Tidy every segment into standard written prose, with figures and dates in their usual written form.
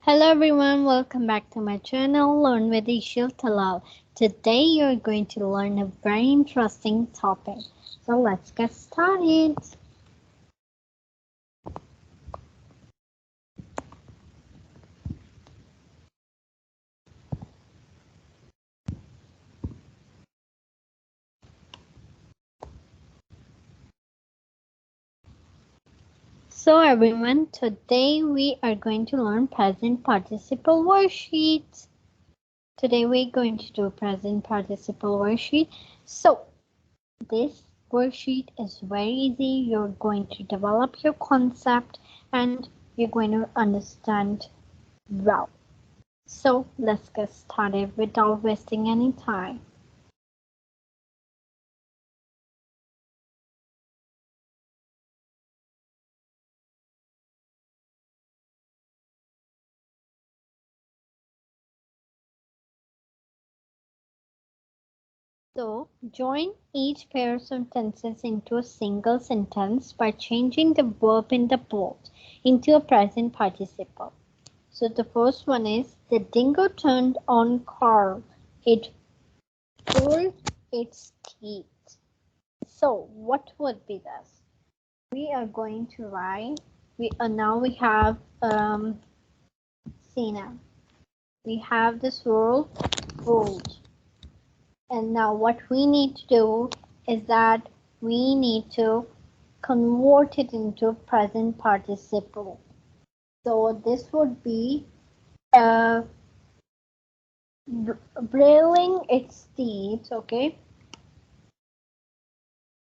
Hello everyone, welcome back to my channel Learn with Eshal Talal. Today you're going to learn a very interesting topic. So let's get started. So everyone, today we are going to learn present participle worksheets. Today we're going to do present participle worksheet. So this worksheet is very easy. You're going to develop your concept and you're going to understand well. So let's get started without wasting any time. So join each pair of sentences into a single sentence by changing the verb in the bold into a present participle. So the first one is the dingo turned on Carl. It pulled its teeth. So what would be this? We are going to write. Now we have Sina. We have this word pulled. And now what we need to do is that we need to convert it into present participle. So this would be brailing its teeth, okay?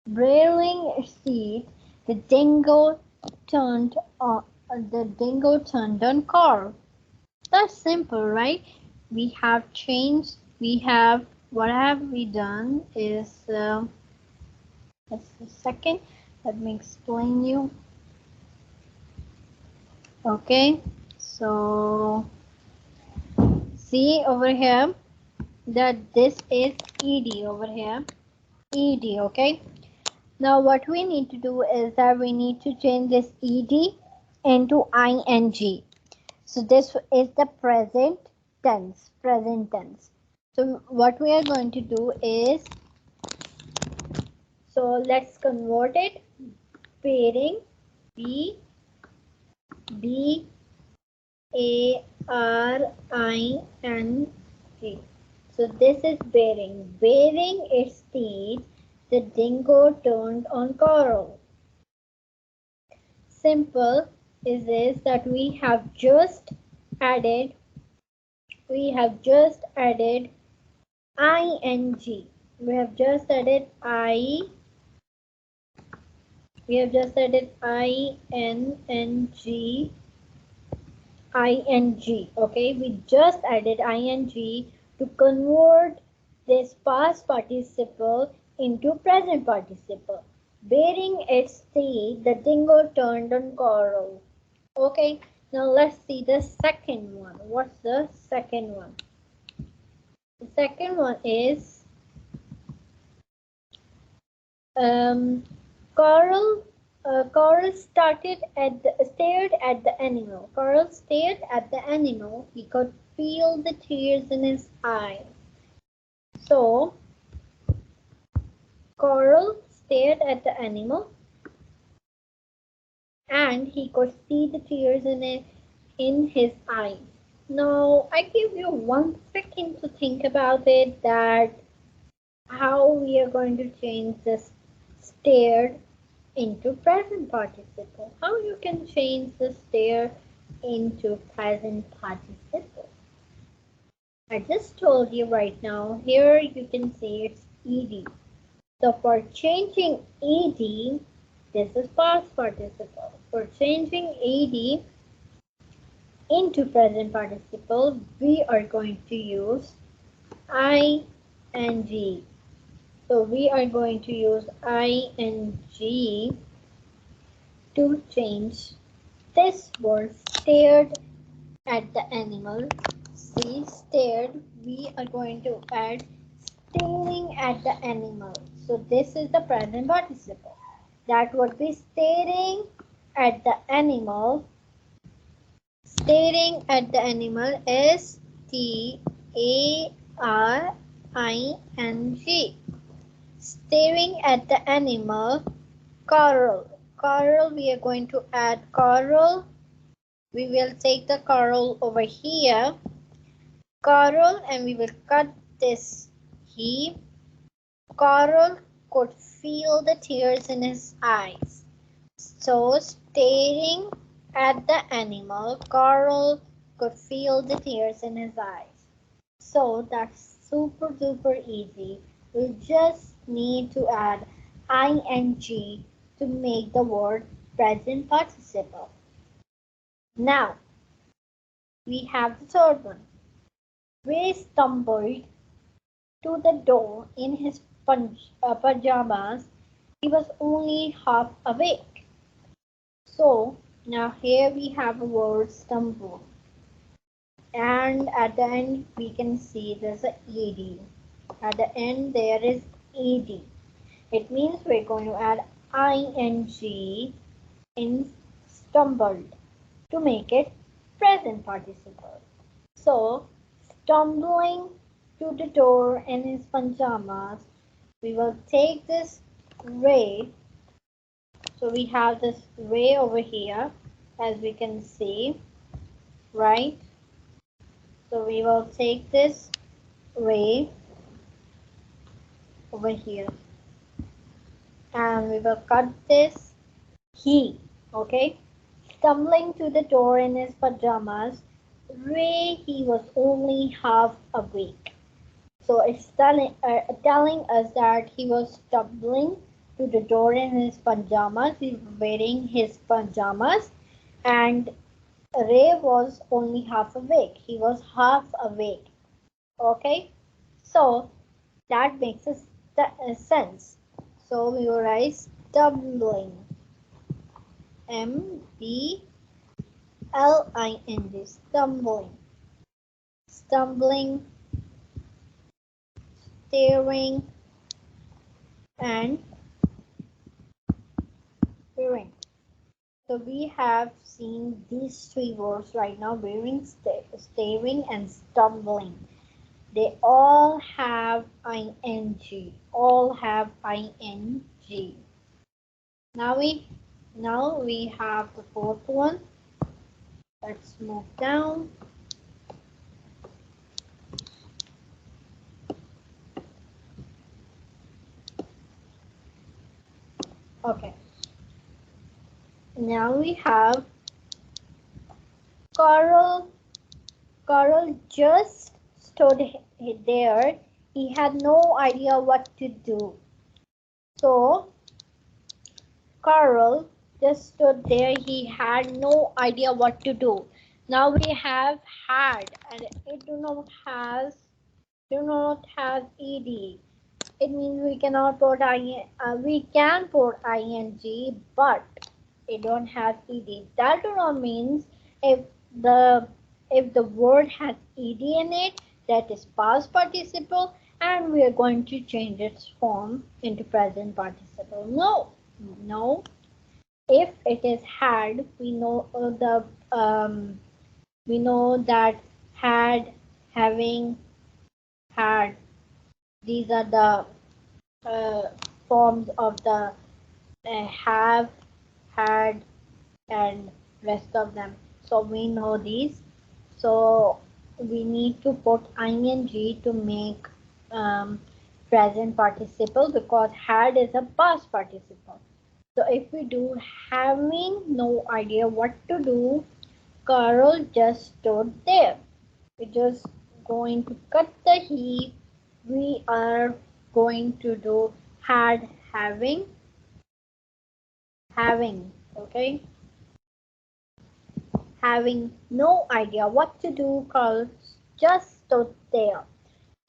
Brailing its teeth, the dingo turned on Carl. That's simple, right? We have changed. What have we done is just a second. Let me explain you. Okay, so see over here that this is ed over here, ed. Okay, now what we need to do is that we need to change this ed into ing. So this is the present tense. So what we are going to do is, so let's convert it. Bearing, B A-R-I-N-G. So this is bearing. Bearing its teeth, the dingo turned on Coral. Simple is that we have just added ing. We have just added ing. Okay, we just added ing to convert this past participle into present participle. Bearing its teeth, the dingo turned on Coral. Okay, now let's see the second one. What's the second one? The second one is Coral. Coral stared at the animal. Coral stared at the animal. He could feel the tears in his eyes. So, Coral stared at the animal and he could see the tears in his eyes. Now, I give you 1 second to think about it, that how we are going to change this stared into present participle. How you can change the stare into present participle? I just told you right now. Here you can see it's ed. So for changing ed, this is past participle. For changing ed into present participle, we are going to use ing. So we are going to use ing to change this word stared at the animal. See, stared, we are going to add staring at the animal. So this is the present participle. That would be staring at the animal. Staring at the animal, Staring. Staring at the animal, coral. Coral, we are going to add coral. We will take the coral over here, coral, and we will cut this. He, coral, could feel the tears in his eyes. So, staring at the animal, coral could feel the tears in his eyes. So, that's super duper easy. We just need to add ing to make the word present participle. Now, we have the third one. Ray stumbled to the door in his pajamas. He was only half awake. So now here we have a word stumble. And at the end we can see there's a ed. At the end there is ed. It means we're going to add ing in stumbled to make it present participle. So stumbling to the door in his pajamas, we will take this ray. So we have this ray over here, as we can see, right? So we will take this ray over here and we will cut this he, okay? Stumbling to the door in his pajamas, Ray, he was only half awake. So it's telling us that he was stumbling to the door in his pajamas. He's wearing his pajamas, and Ray was only half awake. He was half awake. Okay, so that makes sense. So we will write stumbling. MBLING. Stumbling. Stumbling, staring, and wearing. So we have seen these three words right now: wearing, staring, and stumbling. They all have ing. All have ing. Now we have the fourth one. Let's move down. Okay. Now we have Carl. Carl just stood there. He had no idea what to do. So Carl just stood there. He had no idea what to do. Now we have had, and it do not have ed. It means we cannot put we can put ing, but it don't have ed. That do not means if the word has ed in it, that is past participle, and we are going to change its form into present participle. No. If it is had, we know we know that had, having, had. These are the forms of the have, had, and rest of them. So we know these. So we need to put ing to make present participle, because had is a past participle. So if we do having no idea what to do, Carol just stood there. We're just going to cut the he. We are going to do had, having, okay? Having no idea what to do, Carl just stood there.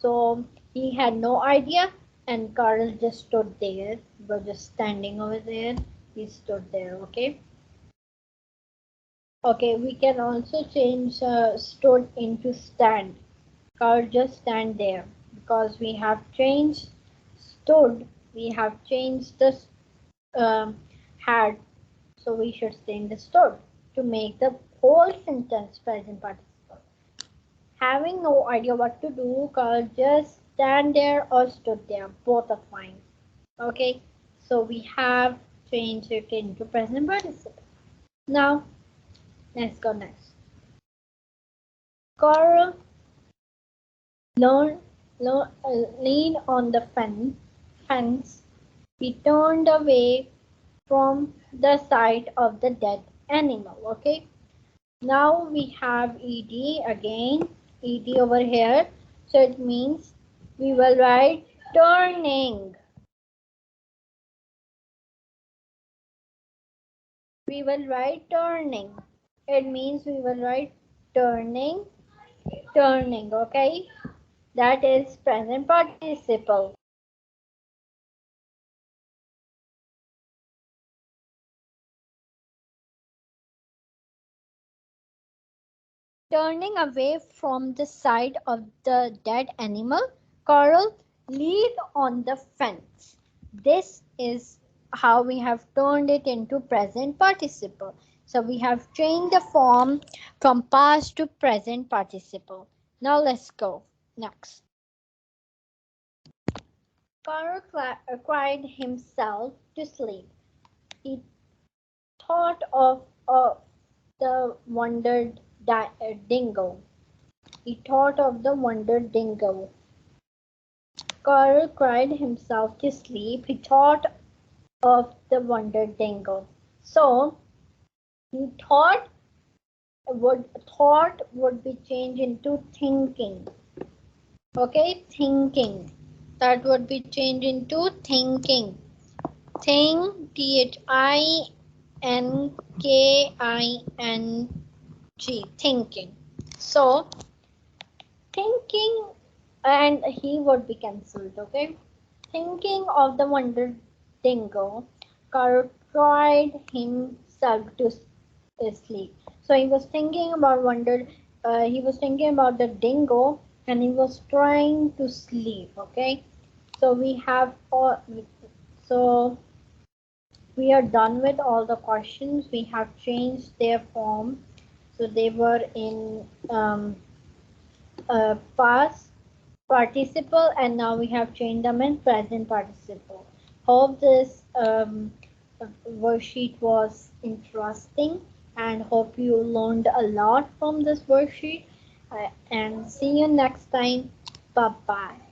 So he had no idea, and Carl just stood there. He was just standing over there. He stood there, okay? Okay, we can also change stood into stand. Carl just stand there, because we have changed stood. We have changed the had, so we should stay in the stood to make the whole sentence present participle. Having no idea what to do, Carl just stand there or stood there, both are fine. Okay, so we have changed it into present participle. Now, let's go next. Carl learn, leaned on the fence. He turned away from the sight of the dead animal. Okay, now we have ed again, ed over here, so it means we will write turning. We will write turning. It means we will write turning, turning. Okay, that is present participle. Turning away from the sight of the dead animal, Coral leaned on the fence. This is how we have turned it into present participle. So we have changed the form from past to present participle. Now let's go next. Coral cried himself to sleep. He thought of the wondered dingo. He thought of the wonder dingo. Carl cried himself to sleep. He thought of the wonder dingo. So he thought would be changed into thinking. Okay, thinking. That would be changed into thinking. Think, thinking, thinking. So thinking and he would be cancelled. Okay, thinking of the wonder dingo, Carl cried himself to sleep. So he was thinking about he was thinking about the dingo and he was trying to sleep. Okay, so we have all. So we are done with all the questions. We have changed their form. So they were in past participle and now we have changed them in present participle. Hope this worksheet was interesting and hope you learned a lot from this worksheet and see you next time. Bye bye.